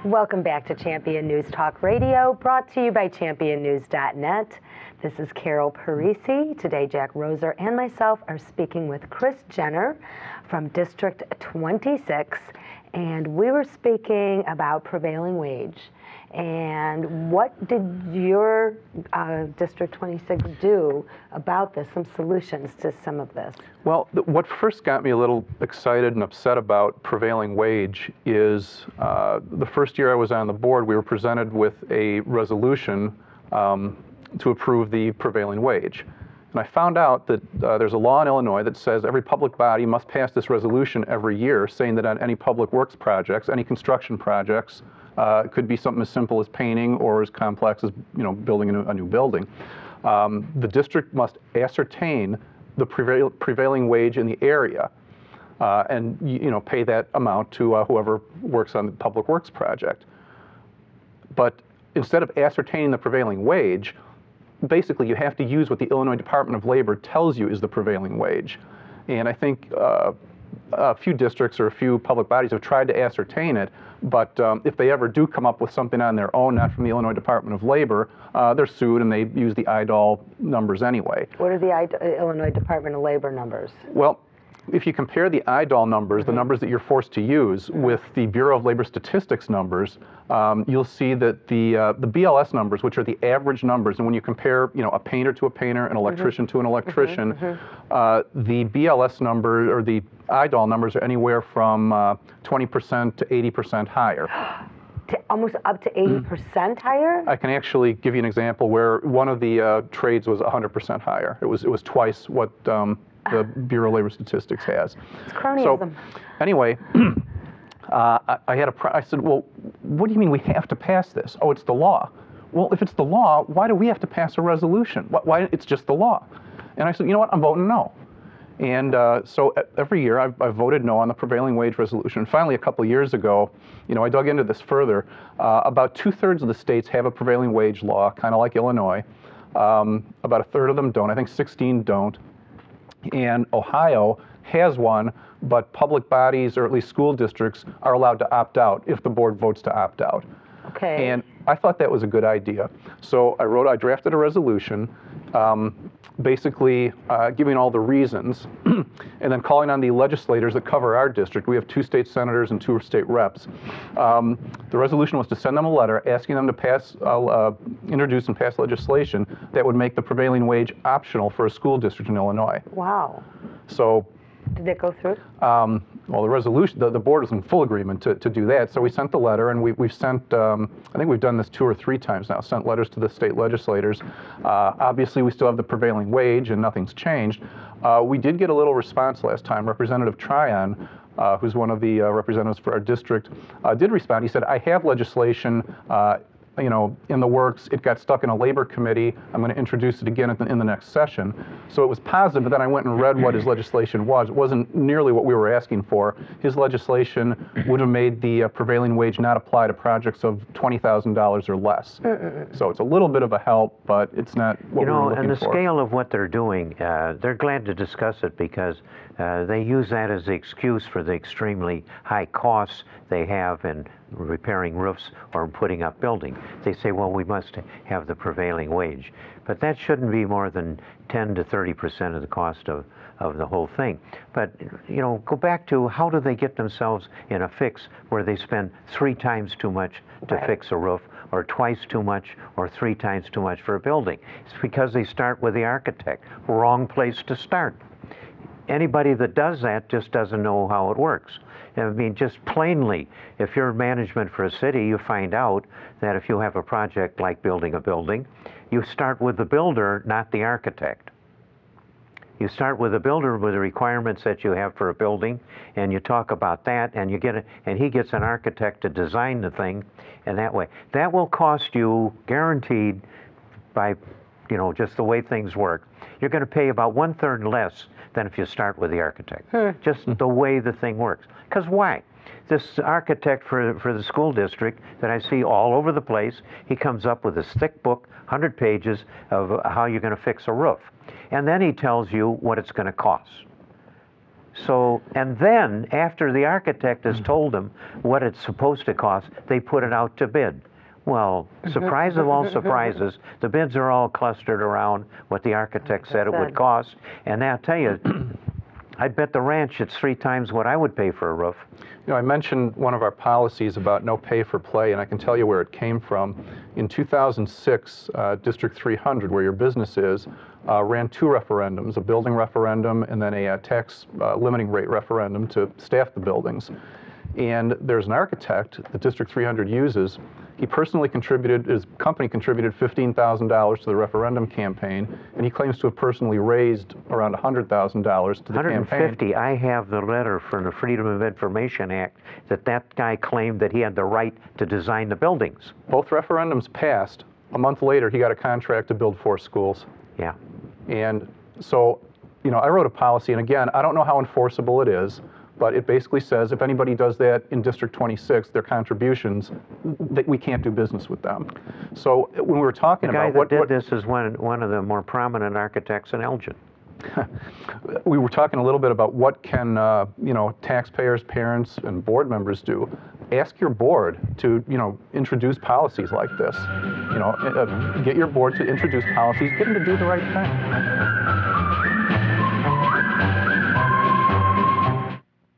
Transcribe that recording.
Welcome back to Champion News Talk Radio, brought to you by championnews.net. This is Carol Parisi. Today, Jack Roser and myself are speaking with Chris Jenner from District 26, and we were speaking about prevailing wage. And what did your District 26 do about this, some solutions to some of this? Well, what first got me a little excited and upset about prevailing wage is the first year I was on the board, we were presented with a resolution to approve the prevailing wage. And I found out that there's a law in Illinois that says every public body must pass this resolution every year, saying that on any public works projects, any construction projects, it could be something as simple as painting or as complex as building a new building. The district must ascertain the prevailing wage in the area and pay that amount to whoever works on the public works project. But instead of ascertaining the prevailing wage, basically you have to use what the Illinois Department of Labor tells you is the prevailing wage. And I think a few districts or a few public bodies have tried to ascertain it, but if they ever do come up with something on their own, not from the Illinois Department of Labor, they're sued and they use the IDOL numbers anyway. What are the Illinois Department of Labor numbers? Well, if you compare the IDOL numbers, the numbers that you're forced to use, with the Bureau of Labor Statistics numbers, you'll see that the BLS numbers, which are the average numbers, and when you compare, a painter to a painter, an electrician to an electrician, the BLS number or the IDOL numbers are anywhere from 20% to 80% higher. Almost up to 80% higher? I can actually give you an example where one of the trades was 100% higher. It was twice what the Bureau of Labor Statistics has. It's cronyism. So, anyway, I said, well, what do you mean we have to pass this? Oh, it's the law. Well, if it's the law, why do we have to pass a resolution? Why? It's just the law. And I said, you know what, I'm voting no. And so every year I've voted no on the prevailing wage resolution. Finally, a couple of years ago, I dug into this further. About 2/3 of the states have a prevailing wage law, kind of like Illinois. About a third of them don't. I think 16 don't. And Ohio has one, but public bodies, or at least school districts, are allowed to opt out if the board votes to opt out. Okay. And I thought that was a good idea. So I drafted a resolution, basically giving all the reasons, and then calling on the legislators that cover our district. We have 2 state senators and 2 state reps. The resolution was to send them a letter asking them to introduce and pass legislation that would make the prevailing wage optional for a school district in Illinois. Wow. So, did that go through? Well, the resolution, the board is in full agreement to do that. So we sent the letter, and we've sent, I think we've done this 2 or 3 times now, sent letters to the state legislators. Obviously, we still have the prevailing wage, and nothing's changed. We did get a little response last time. Representative Tryon, who's one of the representatives for our district, did respond. He said, I have legislation in the works. It got stuck in a labor committee. I'm going to introduce it again in the next session. So it was positive, but then I went and read what his legislation was. It wasn't nearly what we were asking for. His legislation would have made the prevailing wage not apply to projects of $20,000 or less. So it's a little bit of a help, but it's not what we were looking for. And the scale of what they're doing, they're glad to discuss it because they use that as the excuse for the extremely high costs they have in repairing roofs or putting up buildings. They say, well, we must have the prevailing wage. But that shouldn't be more than 10 to 30% of the cost of the whole thing. But, go back to how do they get themselves in a fix where they spend 3 times too much to fix a roof, or twice too much, or 3 times too much for a building? It's because they start with the architect. Wrong place to start. Anybody that does that just doesn't know how it works. I mean, just plainly, if you're management for a city, you find out that if you have a project like building a building, you start with the builder, not the architect. You start with the builder with the requirements that you have for a building, and you talk about that, and he gets an architect to design the thing, and that way. That will cost you, guaranteed, by just the way things work, you're going to pay about 1/3 less than if you start with the architect. Just the way the thing works. Because why? This architect for the school district that I see all over the place, he comes up with this thick book, 100 pages of how you're going to fix a roof. And then he tells you what it's going to cost. So, and then after the architect has told them what it's supposed to cost, they put it out to bid. Well, surprise of all surprises, the bids are all clustered around what the architect said it would cost. And I'll tell you, I bet the ranch it's 3 times what I would pay for a roof. You know, I mentioned one of our policies about no pay for play, and I can tell you where it came from. In 2006, District 300, where your business is, ran 2 referendums, a building referendum and then a tax limiting rate referendum to staff the buildings. And there's an architect that District 300 uses. He personally contributed, his company contributed $15,000 to the referendum campaign, and he claims to have personally raised around $100,000 to the campaign. 150. I have the letter from the Freedom of Information Act that guy claimed that he had the right to design the buildings. Both referendums passed. A month later, he got a contract to build 4 schools. Yeah. And so, you know, I wrote a policy, and again, I don't know how enforceable it is, but it basically says if anybody does that in District 26, their contributions, that we can't do business with them. So when we were talking about what did this is one of the more prominent architects in Elgin. We were talking a little bit about what can you know, taxpayers, parents, and board members do. Ask your board to, you know, introduce policies like this. You know, get your board to introduce policies, get them to do the right thing.